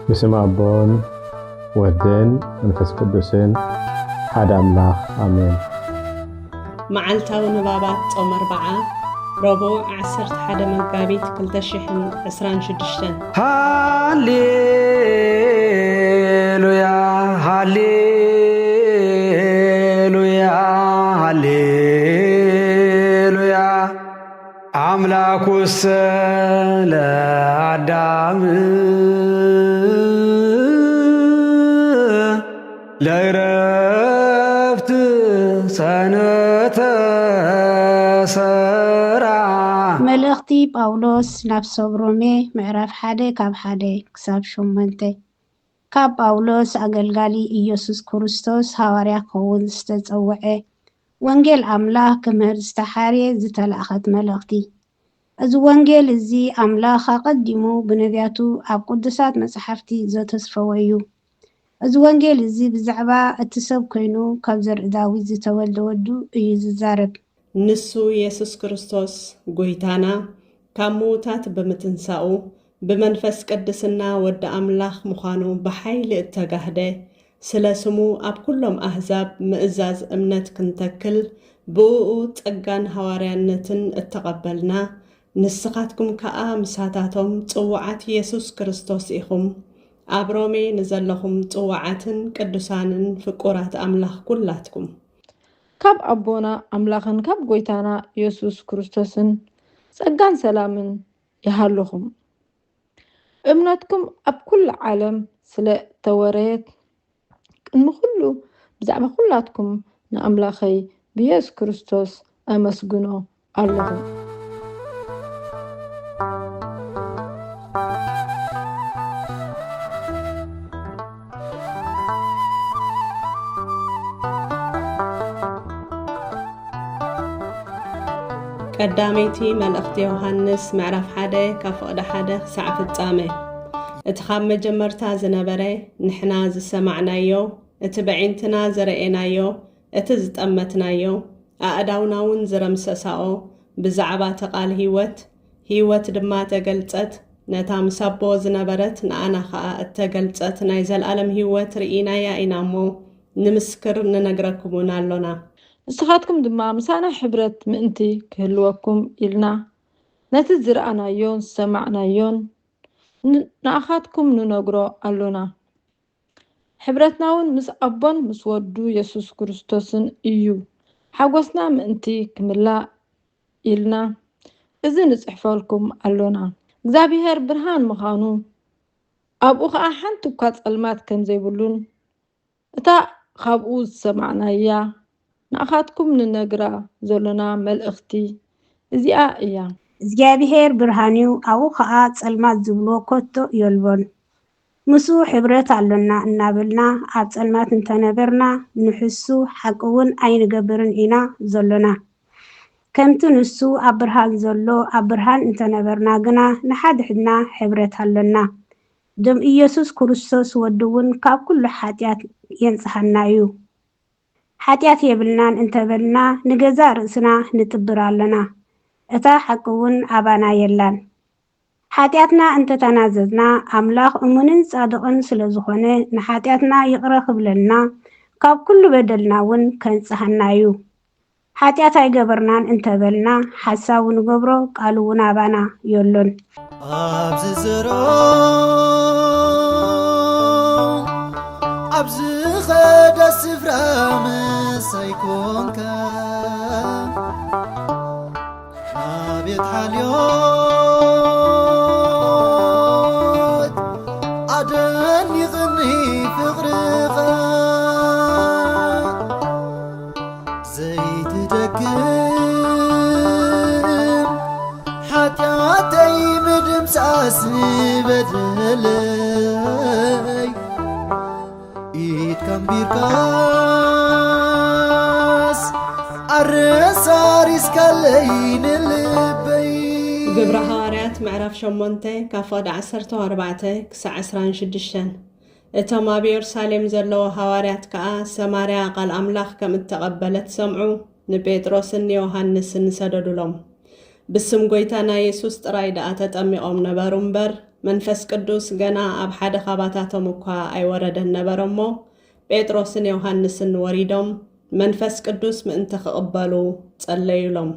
بسم أبون ودين منفس قدسين حد أملاخ آمين. معلتاو نبابات صوم 4 ربوع 11 مقابيت كلتشحن 26. هاليلويا هاليلويا هاليلويا أملاك السلام لعرفت سنة سرع ملختي باولوس نفس برومي معرف حدا كاب حدا كساب شمنتي كاب باولوس أقلقالي إيسوس كريستوس هواريا كون استتصوعي وانجيل أملاك كمهر استحاري زتلأخت ملختي از وانجيل زي أملاك قدمو بنبياتو أب قدسات مصحفتي زتسفويو از وانجيل زي بزعبا اتساب كينو كابزر داوي زتولد ودو يززارب نسو يسوس كريستوس قويتانا كاموتات بمتنساو بمنفس قدسنا ود أملاخ مخانو بحيل التقهده سلاسمو أب كلهم أحزاب مئزاز أمنت كنتكل بوء تقان هواريانتن اتقبلنا نسقاتكم كأ مساتاتهم صوعات يسوس كريستوس إخم أبرومي نزلهم صوعاتن قدسانن فقورات أملاخ كلاتكم كاب أبونا أملاخن كاب قويتانا يسوس كريستوسن سأقان سلامن يهالوهم أمناتكم أب كل عالم سلاء توريت المخلو بزعب كلاتكم نأملاخي بيس كريستوس أمسجنو اللهم قداميتي ملأخت يوحنس معرف حدا كفقد حدا ساعة التامة اتخاب مجمرتا زنبري نحنا زسمعنايو اتبعينتنا زرئينايو اتزتأمتنايو أقداوناون زرمسساو بزعبا تقال هيوت دما تقلتت نتا مسابو زنبرت نانا خاء التقلتت نايزال ألم هيوت رئينا يا إنامو نمسكر ننقركمون اللونا نسخاتكم دما مسانا حبرت مئنتي كهلوكم إلنا نتزرعنا يون سمعنا يون نأخاتكم ننقرو اللونا حبرتناون مس أبون مسودو يسوس كريستوسن إيو حاقوسنا مئنتي كملا إلنا إذن نصحفالكم اللونا እግዚአብሔር ብርሃን ምዃኑ ኣብኡ ከዓ ሓንቲ እኳ ጸልማት ከም ዘይብሉን እታ ካብኡ ዝሰማዕናያ ንኣኻትኩም ንነግራ ዘለና መልእኽቲ እዚኣ እያ እግዚአብሔር ብርሃንዩ ኣብኡ ከዓ ጸልማት ዝብሎ ኮቶ የልቦን ምሱ ሕብረት ኣሎና እናበልና ኣብ ጸልማት እንተነበርና ንሕሱ ሓቅውን ኣይንገብርን ኢና ዘሎና ከምቲ ንሱ ኣብ ብርሃን ዘሎ ኣብ ብርሃን እንተነበርና ግና ንሓድሕድና ሕብረት ኣሎና ደም ኢየሱስ ክርስቶስ ወድውን ካብ ኩሉ ሓጢአት የንጽሐና እዩ ሓጢአት የብልናን እንተበልና ንገዛ ርእስና ንጥብር ኣለና እታ ሓቅውን ኣባና የላን ሓጢአትና እንተተናዘዝና ኣምላኽ እሙንን ጻድቕን ስለ ዝኾነ ንሓጢአትና ይቕረ ክብለልና ካብ ኩሉ በደልና እውን ከንጽሐና እዩ ሓጢአት ኣይገበርናን እንተበልና ሓሳቡ ንገብሮ ቃሉ እውን ኣባና የሎን ኣብዚ ዝሮ ኣብዚ ኸደ ስፍራ መሳይኮንከ ናቤት ሓልዮት ኣደኒቕኒ ፍቕርኻ ዘይትደክም ሓጢአተይ ምድምሳስ በደለይ ኢትከምቢርካስ ኣረሳሪስ ካለይ ንልበይ ግብረ ሐዋርያት ምዕራፍ 8 ካፍቅድ 14 ክሳዕ 26 እቶም ኣብ ኢየሩሳሌም ዘለዎ ሐዋርያት ከዓ ሰማርያ ቃል ኣምላኽ ከም እተቐበለት ሰምዑ ንጴጥሮስን ዮሐንስን ሰደዱሎም ብስም ጎይታና ኢየሱስ ጥራይ ደኣ ተጠሚቖም ነበሩ እምበር መንፈስ ቅዱስ ገና ኣብ ሓደ ኻባታቶም እኳ ኣይወረደን ነበረ እሞ ጴጥሮስን ዮሐንስን ወሪዶም መንፈስ ቅዱስ ምእንቲ ክቕበሉ ጸለዩሎም።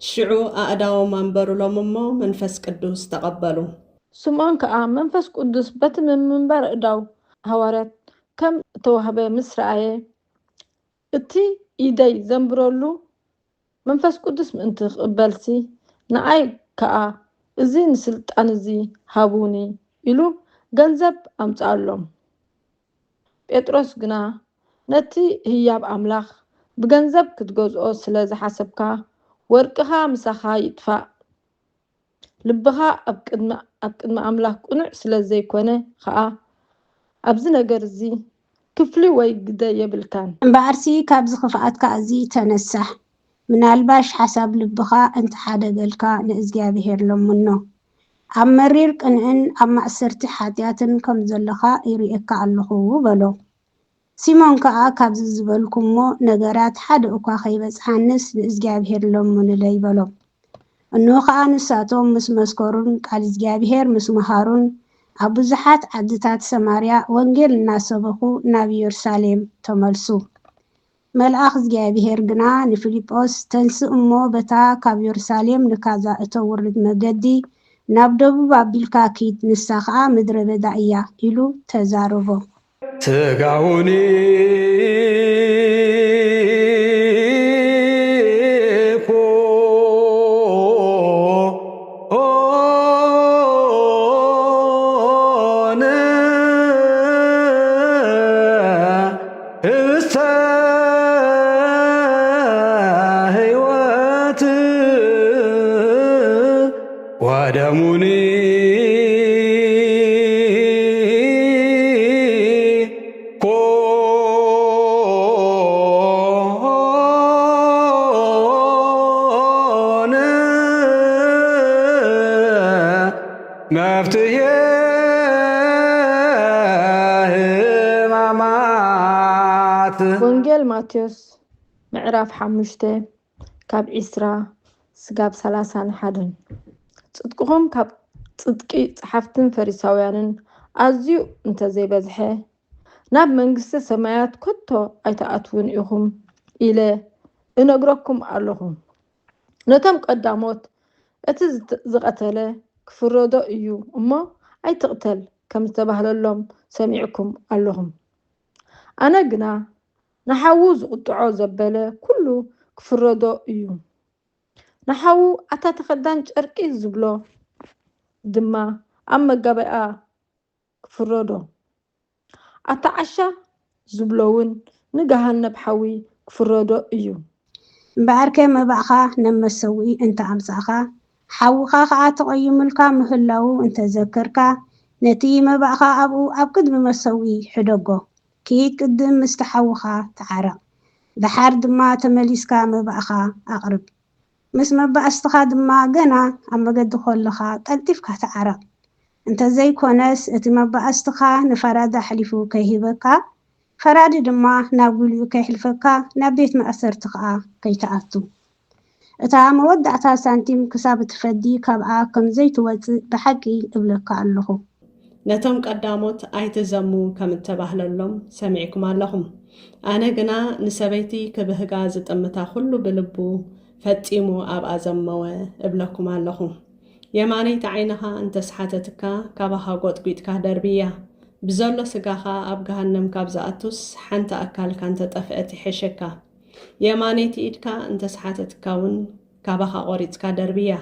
ሽዑ ኣእዳዎም አንበሩሎም እሞ መንፈስ ቅዱስ ተቐበሉ። ስምዖን ከዓ መንፈስ ቅዱስ በቲ ምንባር እዳው ሐዋርያት ከም ተዋህበ ምስ ረአየ እቲ ኢደይ ዘንብረሉ መንፈስ ቅዱስ ምእንቲ ክቕበልሲ ንኣይ ከዓ እዚ ንስልጣን እዚ ሃቡኒ ኢሉ ገንዘብ ኣምጻሎም። ጴጥሮስ ግና ነቲ ህያብ ኣምላኽ ብገንዘብ ክትገዝኦ ስለ ዝሓሰብካ ወርቅኻ ምሳኻ ይጥፋእ፣ ልብኻ ኣብ ቅድሚ ኣምላኽ ቁኑዕ ስለ ዘይኮነ ከዓ ኣብዚ ነገር እዚ ክፍሊ ወይ ግደ የብልካን። እምበኣርሲ ካብዚ ክፍኣትካ እዚ ተነሳሕ ምናልባሽ ሓሳብ ልብኻ እንተሓደገልካ ንእግዚአብሔር ለምኖ። ኣብ መሪር ቅንዕን ኣብ ማእሰርቲ ሓጢኣትን ከም ዘለኻ ይርኤካ ኣለኹ በሎ። ሲሞን ከዓ ካብዚ ዝበልኩሞ ነገራት ሓደ እኳ ከይበፅሓንስ ንእግዚአብሔር ለምንለይ በሎ። እንሆ ከዓ ንሳቶም ምስ መስከሩን ቃል እግዚአብሔር ምስ መሃሩን ኣብ ብዙሓት ዓድታት ሰማርያ ወንጌል እናሰበኹ ናብ ኢየሩሳሌም ተመልሱ። መልአኽ እግዚአብሔር ግና ንፊልጶስ ተንስእ እሞ በታ ካብ ኢየሩሳሌም ንካዛ እተውርድ መገዲ ናብ ደቡብ ኣቢልካ ኪድ ንሳ ከዓ ምድረ በዳ እያ ኢሉ ተዛረቦ። ስጋውኒ ወደሙኒ መፍትሄ ሕማማት። ወንጌል ማቴዎስ ምዕራፍ 5 ካብ 20 ስጋብ 31 ጽድቅኹም ካብ ጽድቂ ጸሓፍትን ፈሪሳውያንን ኣዝዩ እንተዘይበዝሐ ናብ መንግስተ ሰማያት ኮቶ ኣይተኣትውን ኢኹም ኢለ እነግረኩም ኣለኹም። ነቶም ቀዳሞት እቲ ዝቐተለ ክፍረዶ እዩ እሞ ኣይትቕተል ከም ዝተባህለሎም ሰሚዕኩም ኣለኹም። ኣነ ግና ንሓዉ ዝቁጥዖ ዘበለ ኩሉ ክፍረዶ እዩ። ንሓዉ ኣታ ተኸዳን ጨርቂ ዝብሎ ድማ ኣብ መጋበያ ክፍረዶ፣ ኣታ ዓሻ ዝብሎውን ንገሃነብ ሓዊ ክፍረዶ እዩ። እምበኣርከ መባእኻ ነመሰዊኢ እንተ ኣምጻእኻ ሓዊኻ ከዓ ተቐይሙልካ ምህላው እንተዘከርካ ነቲ መባእኻ ኣብኡ ኣብ ቅድሚ መሰዊኢ ሕደጎ። ኪድ ቅድም ምስቲ ሓዊኻ ተዓረቕ፣ ድሓር ድማ ተመሊስካ መባእኻ ኣቕርብ። ምስ መባእስትኻ ድማ ገና ኣብ መገዲ ከለኻ ቀልጢፍካ ተዓረቕ። እንተዘይኮነስ እቲ መባእስትኻ ንፈራዲ ኣሕሊፉ ከይሂበካ ፈራዲ ድማ ናብ ጉልኡ ከይሕልፈካ ናብ ቤት መእሰርቲ ከዓ ከይተኣቱ። እታ መወዳእታ ሳንቲም ክሳብ እትፈዲ ካብኣ ከም ዘይትወፅእ ብሓቂ እብለካ ኣለኹ። ነቶም ቀዳሞት ኣይትዘሙ ከም እተባህለሎም ሰሚዕኩም ኣለኹም። ኣነ ግና ንሰበይቲ ክብህጋ ዝጥምታ ኩሉ ብልቡ ፈጺሙ ኣብኣ ዘመወ እብለኩም ኣለኹ። የማነይቲ ዓይንኻ እንተስሓተትካ ካባኻ ጎጥጒጥካ ደርብያ። ብዘሎ ስጋኻ ኣብ ገሃነም ካብ ዝኣቱስ ሓንቲ ኣካልካ እንተጠፍአት ይሕሸካ። የማነይቲ ኢድካ እንተስሓተትካ እውን ካባኻ ቆሪፅካ ደርብያ።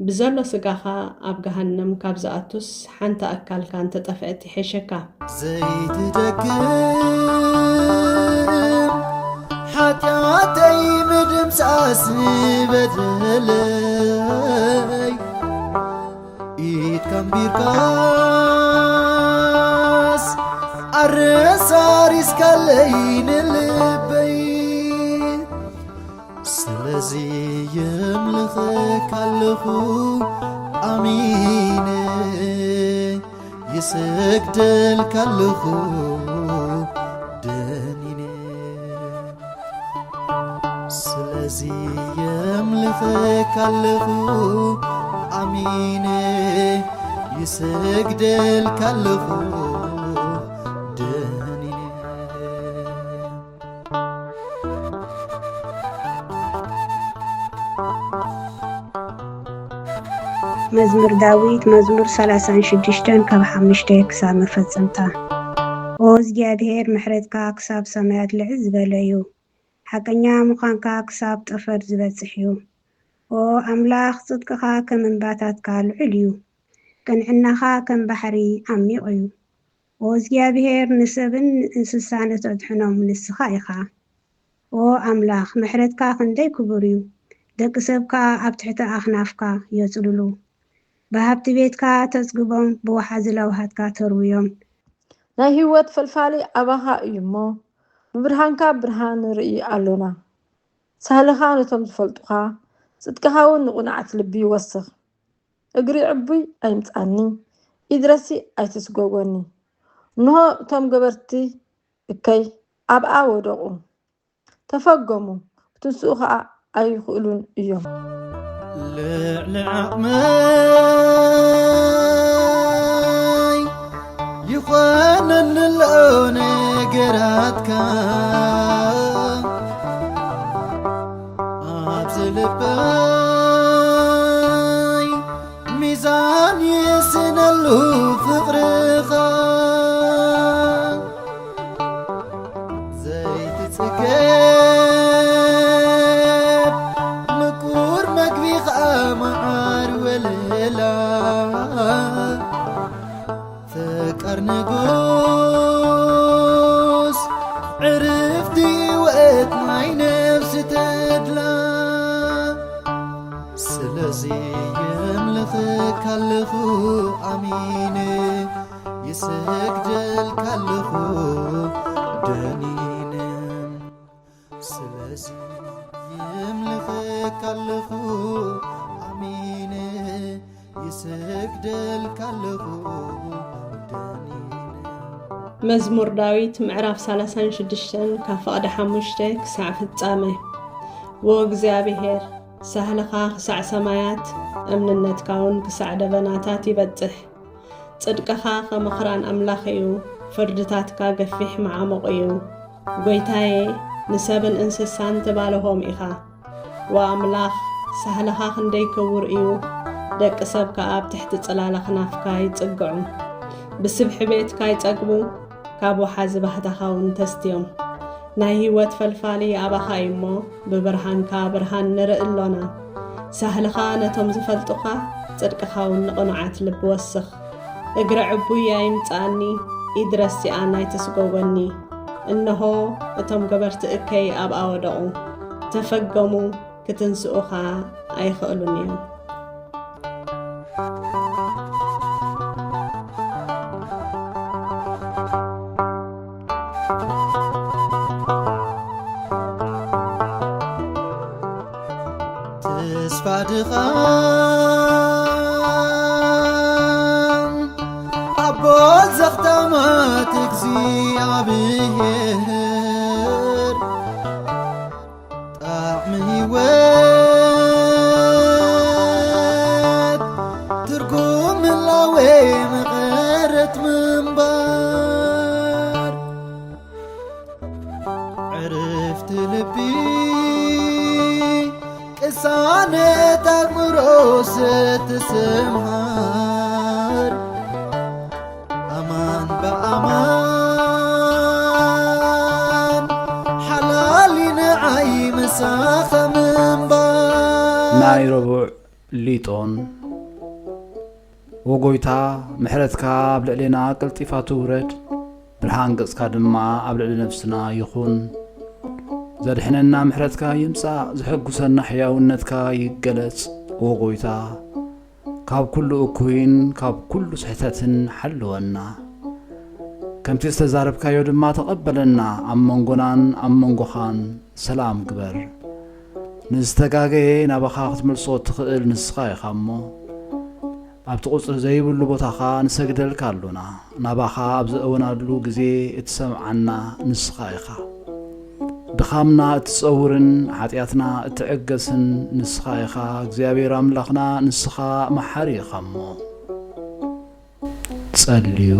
ብዘሎ ስጋኻ ኣብ ገሃነም ካብ ዝኣቱስ ሓንቲ ኣካልካ እንተጠፍአት ይሕሸካ። ዘይትደግም ሓጢኣተይ ምድምሳስ በደለይ ኢድካ እምቢርካስ ኣረሳሪስካለይ ንልበይ ስለዚ የምልኽካ ኣለኹ ኣሚነ ይስግደልካ ኣለኹ ደኒነ ስለዚ የምልኽካ ኣለኹ ኣሚነ يسجدل كالخو دنيني مزمور داويت مزمور 36 كاب 5 كساب مفጽምታ እግዚአብሔር ምሕረትካ ክሳብ ሰማያት ልዕል ዝበለ እዩ ሓቀኛ ምዃንካ ክሳብ ጠፈር ዝበጽሕ እዩ ኣምላኽ ጽድቅኻ ከም እንባታትካ ልዕል እዩ ቅንዕናኻ ከም ባሕሪ ዓሚቕ እዩ እግዚአብሔር ንሰብን እንስሳን እተድሕኖም ንስኻ ኢኻ ኣምላኽ ምሕረትካ ክንደይ ክቡር እዩ ደቂ ሰብካ ኣብ ትሕቲ ኣኽናፍካ የጽልሉ በሃብቲ ቤትካ ተጽግቦም ብወሓዚ ለውሃትካ ተርውዮም ናይ ህይወት ፈልፋሊ ኣባኻ እዩ እሞ ብብርሃንካ ብርሃን ንርኢ ኣሎና ሳህልኻ ነቶም ዝፈልጡኻ ጽድቅኻ እውን ንቑንዓት ልቢ ይወስኽ እግሪ ዕቡይ ኣይምጻኒ ኢድረሲ ኣይትስጎጎኒ እንሆ እቶም ገበርቲ እከይ ኣብኣ ወደቑ ተፈገሙ ብትንስኡ ከዓ ኣይኽእሉን እዮም ልዕሊ ዓቕመይ ይኾነኒ ኣሎ ነገራትካ ኣብዚ ልበይ ሚዛን ይስነሉ ፍቕርኻ ዘይትጽገብ ምቁር መግቢ ኸኣ መዓር ወለላ ፍቅር ንጉስ ዕርፍቲ ወእት ናይ ነፍሲ ተድላ ስለዚ የምልኽካ ኣለኹ ኣሚን ይስግደልካ ኣለኹ ደኒነ ስለዚ የምልኽካ ኣለኹ ኣሚን ይስግደልካ ኣለኹ መዝሙር ዳዊት ምዕራፍ 36 ካብ ፍቕዲ 5 ክሳዕ ፍጻመ ወእግዚአብሔር ሳህልኻ ክሳዕ ሰማያት እምንነትካ እውን ክሳዕ ደበናታት ይበጽሕ ጽድቅኻ ከመኽራን ኣምላኽ እዩ ፍርድታትካ ገፊሕ መዓሙቕ እዩ ጐይታዬ ንሰብን እንስሳን ትባልሆም ኢኻ ወኣምላኽ ሳህልኻ ክንደይ ክቡር እዩ ደቂ ሰብካ ኣብ ትሕቲ ጽላል ኣኽናፍካ ይጽግዑ ብስብሒ ቤትካ ይጸግቡ ካብ ወሓዚ ባህታኻ እውን ተስትዮም ናይ ህይወት ፈልፋሊ ኣባኻ እዩ እሞ ብብርሃንካ ብርሃን ንርኢ ኣሎና ሳህልኻ ነቶም ዝፈልጡኻ ጽድቅኻ እውን ንቕኑዓት ልቢ ወስኽ እግረ ዕቡይ ኣይምጻኒ ኢድረሲኣ ናይትስጎጎኒ እንሆ እቶም ገበርቲ እከይ ኣብኣ ወደቑ ተፈገሙ ክትንስኡኻ ኣይኽእሉን እዮም ተስፋ ድኻ ኣቦት ዘኽተማት እግዚኣብሔር ጣዕሚ ህይወት ትርጉም ምላዌ መቐረት ምንባር ዕርፍቲ ልቢ ቅሳነት ኣእምሮ ስትስምሃር ኣማን በኣማን ሓላሊ ንዓይ መሳኸ ምንባር ናይ ረቡዕ ሊጦን ወጎይታ ምሕረትካ ኣብ ልዕልና ቅልጢፋ ትውረድ ብርሃን ገጽካ ድማ ኣብ ልዕሊ ነፍስና ይኹን ዘድሕነና ምሕረትካ ይምጻእ ዝሕጉሰና ሕያውነትካ ይገለጽ ወጎይታ ካብ ኩሉ እኩይን ካብ ኩሉ ስሕተትን ሓልወና ከምቲ ዝተዛረብካዮ ድማ ተቐበለና ኣብ መንጎናን ኣብ መንጎኻን ሰላም ግበር ንዝተጋገየ ናባኻ ክትመልሶ ትኽእል ንስኻ ኢኻ እሞ ኣብቲ ቁፅሪ ዘይብሉ ቦታኻ ንሰግደልካ ኣሎና ናባኻ ኣብ ዝእወናሉ ግዜ እትሰምዓና ንስኻ ኢኻ ድኻምና እትጸውርን ኃጢአትና እትዕገስን ንስኻ ኢኻ እግዚአብሔር ኣምላኽና ንስኻ መሐሪ ኢኻ እሞ ጸልዩ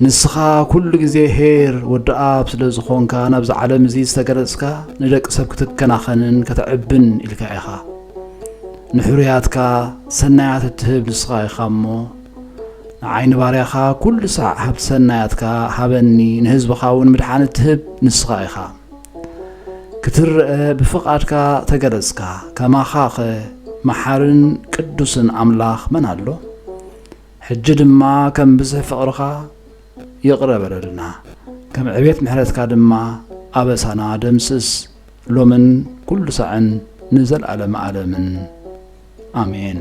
ንስኻ ኩሉ ግዜ ሄር ወዲ ኣብ ስለ ዝኾንካ ናብዚ ዓለም እዚ ዝተገለጽካ ንደቂ ሰብ ክትከናኸንን ከተዕብን ኢልካ ኢኻ ንሕሩያትካ ሰናያት እትህብ ንስኻ ኢኻ እሞ ንዓይኒ ባርያኻ ኩሉ ሰዕ ሃብቲ ሰናያትካ ሃበኒ ንህዝብኻ እውን ምድሓን እትህብ ንስኻ ኢኻ ክትርአ ብፍቓድካ ተገለጽካ ከማኻ ኸ መሓርን ቅዱስን ኣምላኽ መን ኣሎ ሕጂ ድማ ከም ብዝሕ ፍቕርኻ ይቕረብ በለልና ከም ዕቤት ምሕረትካ ድማ ኣበሳና ደምስስ ሎምን ኩሉ ሰዕን ንዘለዓለመ ዓለምን አሜን።